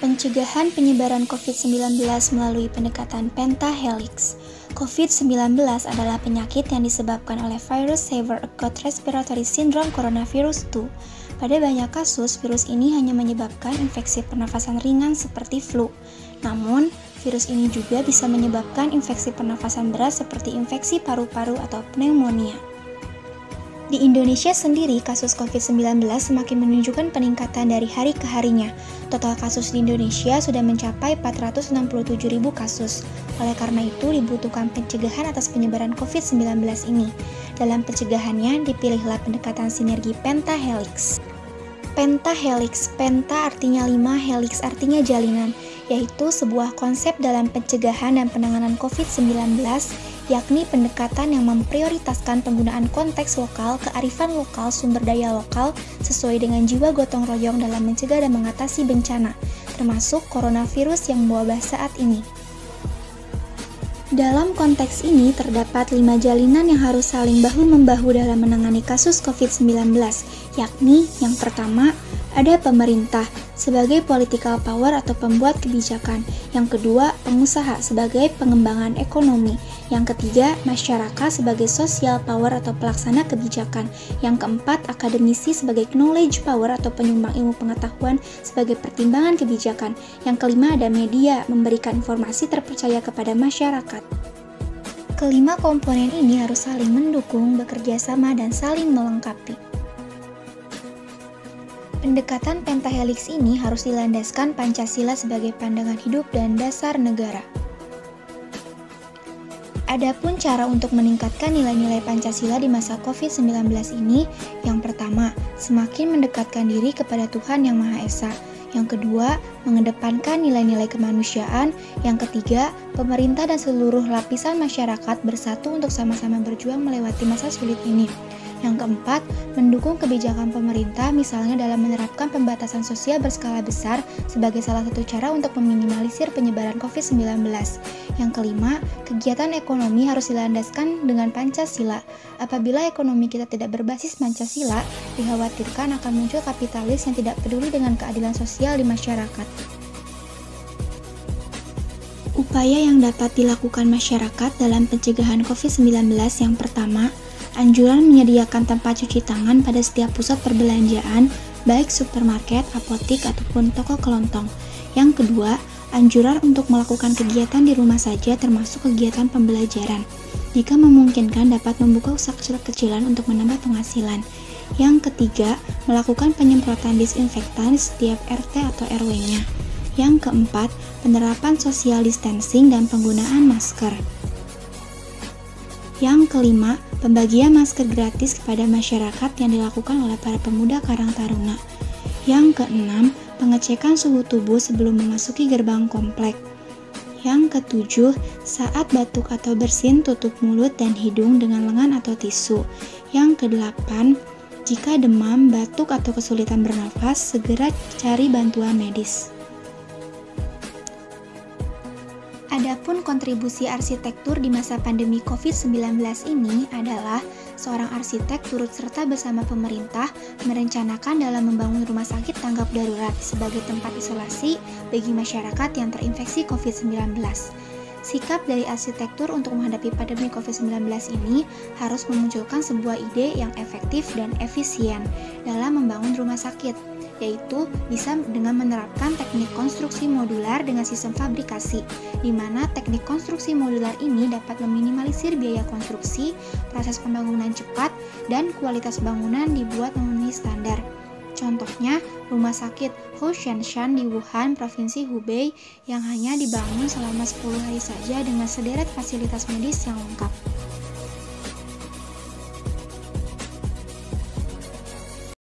Pencegahan penyebaran COVID-19 melalui pendekatan pentahelix. COVID-19 adalah penyakit yang disebabkan oleh virus Severe Acute Respiratory Syndrome Coronavirus 2. Pada banyak kasus, virus ini hanya menyebabkan infeksi pernafasan ringan seperti flu. Namun, virus ini juga bisa menyebabkan infeksi pernafasan berat seperti infeksi paru-paru atau pneumonia. Di Indonesia sendiri, kasus COVID-19 semakin menunjukkan peningkatan dari hari ke harinya. Total kasus di Indonesia sudah mencapai 467.000 kasus. Oleh karena itu, dibutuhkan pencegahan atas penyebaran COVID-19 ini. Dalam pencegahannya, dipilihlah pendekatan sinergi pentahelix. Pentahelix, penta artinya 5, helix artinya jalinan, yaitu sebuah konsep dalam pencegahan dan penanganan COVID-19, yakni pendekatan yang memprioritaskan penggunaan konteks lokal, kearifan lokal, sumber daya lokal, sesuai dengan jiwa gotong royong dalam mencegah dan mengatasi bencana, termasuk coronavirus yang mewabah saat ini. Dalam konteks ini, terdapat 5 jalinan yang harus saling bahu-membahu dalam menangani kasus COVID-19, yakni yang pertama, ada pemerintah sebagai political power atau pembuat kebijakan. Yang kedua, pengusaha sebagai pengembangan ekonomi. Yang ketiga, masyarakat sebagai social power atau pelaksana kebijakan. Yang keempat, akademisi sebagai knowledge power atau penyumbang ilmu pengetahuan sebagai pertimbangan kebijakan. Yang kelima, ada media memberikan informasi terpercaya kepada masyarakat. Kelima komponen ini harus saling mendukung, bekerja sama, dan saling melengkapi. Pendekatan pentahelix ini harus dilandaskan Pancasila sebagai pandangan hidup dan dasar negara. Adapun cara untuk meningkatkan nilai-nilai Pancasila di masa COVID-19 ini, yang pertama, semakin mendekatkan diri kepada Tuhan Yang Maha Esa. Yang kedua, mengedepankan nilai-nilai kemanusiaan. Yang ketiga, pemerintah dan seluruh lapisan masyarakat bersatu untuk sama-sama berjuang melewati masa sulit ini. Yang keempat, mendukung kebijakan pemerintah misalnya dalam menerapkan pembatasan sosial berskala besar sebagai salah satu cara untuk meminimalisir penyebaran COVID-19. Yang kelima, kegiatan ekonomi harus dilandaskan dengan Pancasila. Apabila ekonomi kita tidak berbasis Pancasila, dikhawatirkan akan muncul kapitalis yang tidak peduli dengan keadilan sosial di masyarakat. Upaya yang dapat dilakukan masyarakat dalam pencegahan COVID-19 yang pertama, anjuran menyediakan tempat cuci tangan pada setiap pusat perbelanjaan, baik supermarket, apotik, ataupun toko kelontong. Yang kedua, anjuran untuk melakukan kegiatan di rumah saja termasuk kegiatan pembelajaran. Jika memungkinkan dapat membuka usaha kecil-kecilan untuk menambah penghasilan. Yang ketiga, melakukan penyemprotan disinfektan di setiap RT atau RW-nya. Yang keempat, penerapan social distancing dan penggunaan masker. Yang kelima, pembagian masker gratis kepada masyarakat yang dilakukan oleh para pemuda Karang Taruna. Yang keenam, pengecekan suhu tubuh sebelum memasuki gerbang komplek. Yang ketujuh, saat batuk atau bersin, tutup mulut dan hidung dengan lengan atau tisu. Yang kedelapan, jika demam, batuk atau kesulitan bernafas, segera cari bantuan medis. Adapun kontribusi arsitektur di masa pandemi COVID-19 ini adalah seorang arsitek turut serta bersama pemerintah merencanakan dalam membangun rumah sakit tanggap darurat sebagai tempat isolasi bagi masyarakat yang terinfeksi COVID-19. Sikap dari arsitektur untuk menghadapi pandemi COVID-19 ini harus memunculkan sebuah ide yang efektif dan efisien dalam membangun rumah sakit, yaitu bisa dengan menerapkan teknik konstruksi modular dengan sistem fabrikasi, di mana teknik konstruksi modular ini dapat meminimalisir biaya konstruksi, proses pembangunan cepat, dan kualitas bangunan dibuat memenuhi standar. Contohnya, rumah sakit Hoshanshan di Wuhan, Provinsi Hubei, yang hanya dibangun selama 10 hari saja dengan sederet fasilitas medis yang lengkap.